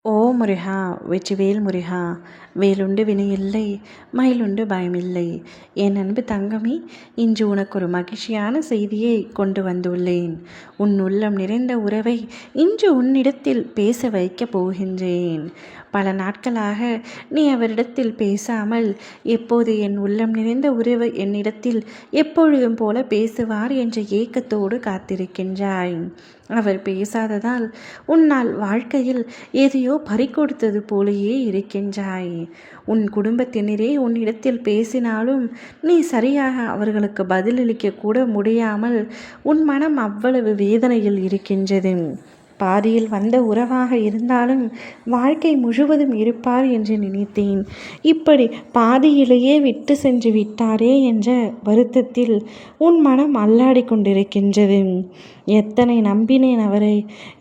ஓ முருகா! வெற்றிவேல் முருகா! வேலுண்டு வினையில்லை, மயிலுண்டு பயமில்லை. என் அன்பு தங்கமே, இன்று உனக்கு ஒரு மகிழ்ச்சியான செய்தியை கொண்டு வந்துள்ளேன். உன் உள்ளம் நிறைந்த உறவை இன்று உன்னிடத்தில் பேச வைக்கப் போகின்றேன். பல நாட்களாக நீ அவரிடத்தில் பேசாமல் எப்போது என் உள்ளம் நிறைந்த உறவு என்னிடத்தில் எப்பொழுதும் போல பேசுவார் என்ற ஏக்கத்தோடு காத்திருக்கின்றாய். அவர் பேசாததால் உன்னால் வாழ்க்கையில் எதையோ பறிகொடுத்தது போலேயே இருக்கின்றாய். உன் குடும்பத்தினரே உன்னிடத்தில் பேசினாலும் நீ சரியாக அவர்களுக்கு பதிலளிக்க கூட முடியாமல் உன் மனம் அவ்வளவு வேதனையில் இருக்கின்றது. பாதியில் வந்த உறவாக இருந்தாலும் வாழ்க்கை முழுவதும் இருப்பார் என்று நினைத்தேன். இப்படி பாதியிலேயே விட்டு சென்று விட்டாரே என்ற வருத்தத்தில் உன் மனம் அல்லாடி கொண்டிருக்கின்றது. எத்தனை நம்பினேன் அவரை,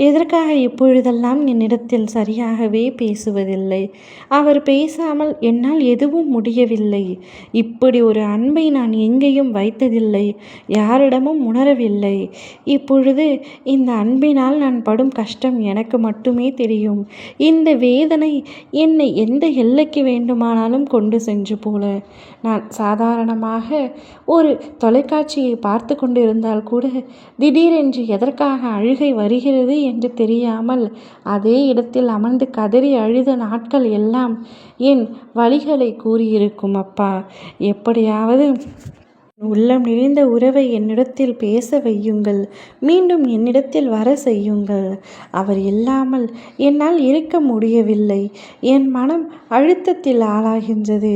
எதற்காக இப்பொழுதெல்லாம் என்னிடத்தில் சரியாகவே பேசுவதில்லை? அவர் பேசாமல் என்னால் எதுவும் முடியவில்லை. இப்படி ஒரு அன்பை நான் எங்கேயும் வைத்ததில்லை, யாரிடமும் உணரவில்லை. இப்பொழுது இந்த அன்பினால் நான் படும் கஷ்டம் எனக்கு மட்டுமே தெரியும். இந்த வேதனை என்னை எந்த எல்லைக்கு வேண்டுமானாலும் கொண்டு சென்று போல. நான் சாதாரணமாக ஒரு தொலைக்காட்சியை பார்த்து கொண்டிருந்தால் கூட திடீரென்று எதற்காக அழுகை வருகிறது என்று தெரியாமல் அதே இடத்தில் அமர்ந்து கதறி அழுத நாட்கள் எல்லாம் என் வலிகளை கூறியிருக்கும். அப்பா, எப்படியாவது உள்ளம் நிறைந்த உறவை என்னிடத்தில் பேச வையுங்கள், மீண்டும் என்னிடத்தில் வர செய்யுங்கள். அவர் இல்லாமல் என்னால் இருக்க முடியவில்லை. என் மனம் அழுத்தத்தில் ஆளாகின்றது.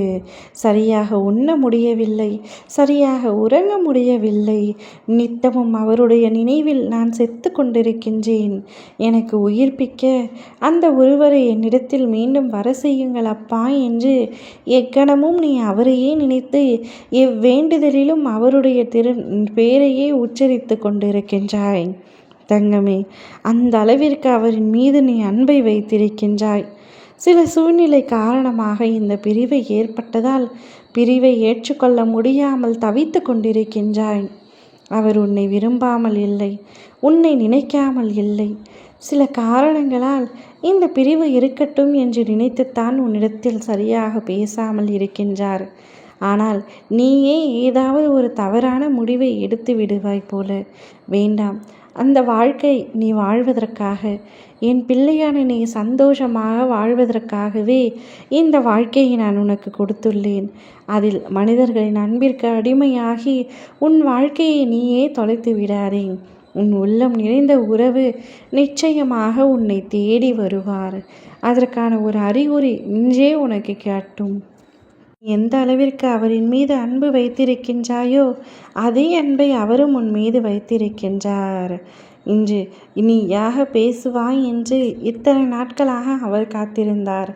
சரியாக உண்ண முடியவில்லை, சரியாக உறங்க முடியவில்லை. நித்தமும் அவருடைய நினைவில் நான் செத்து கொண்டிருக்கின்றேன். எனக்கு உயிர்ப்பிக்க அந்த ஒருவரை என்னிடத்தில் மீண்டும் வர செய்யுங்கள் அப்பா என்று எக்கணமும் நீ அவரையே நினைத்து எவ்வேண்டுதலிலும் அவருடைய பேரையே உச்சரித்து கொண்டிருக்கின்றாய். தங்கமே, அந்த அளவிற்கு அவரின் மீது நீ அன்பை வைத்திருக்கின்றாய். சில சூழ்நிலை காரணமாக இந்த பிரிவை ஏற்பட்டதால் பிரிவை ஏற்றுக்கொள்ள முடியாமல் தவித்து கொண்டிருக்கின்றாய். அவர் உன்னை விரும்பாமல் இல்லை, உன்னை நினைக்காமல் இல்லை. சில காரணங்களால் இந்த பிரிவு இருக்கட்டும் என்று நினைத்துத்தான் உன்னிடத்தில் சரியாக பேசாமல் இருக்கின்றார். ஆனால் நீயே ஏதாவது ஒரு தவறான முடிவை எடுத்து விடுவாய் போல. வேண்டாம், அந்த வாழ்க்கை நீ வாழ்வதற்காக, என் பிள்ளையான நீ சந்தோஷமாக வாழ்வதற்காகவே இந்த வாழ்க்கையை நான் உனக்கு கொடுத்துள்ளேன். அதில் மனிதர்களின் அன்பிற்கு அடிமையாகி உன் வாழ்க்கையை நீயே தொலைத்து விடாதே. உன் உள்ளம் நிறைந்த உறவு நிச்சயமாக உன்னை தேடி வருவார். அதற்கான ஒரு அறிகுறி இன்றே உனக்கு காட்டும். எந்த அளவிற்கு அவரின் மீது அன்பு வைத்திருக்கின்றாயோ அதே அன்பை அவரும் உன் மீது வைத்திருக்கின்றார். இன்று நீயாக பேசுவாய் என்று இத்தனை நாட்களாக அவர் காத்திருந்தார்.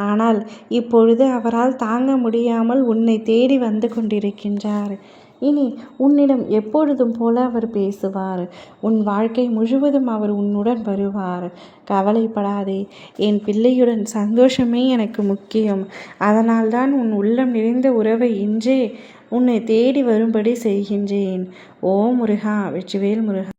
ஆனால் இப்பொழுது அவரால் தாங்க முடியாமல் உன்னை தேடி வந்து கொண்டிருக்கின்றார். இனி உன்னிடம் எப்பொழுதும் போல அவர் பேசுவார். உன் வாழ்க்கை முழுவதும் அவர் உன்னுடன் வருவார். கவலைப்படாதே, என் பிள்ளையுடன் சந்தோஷமே எனக்கு முக்கியம். அதனால்தான் உன் உள்ளம் நிறைந்த உறவை இன்றே உன்னை தேடி வரும்படி செய்கின்றேன். ஓ முருகா! வெற்றிவேல் முருகா!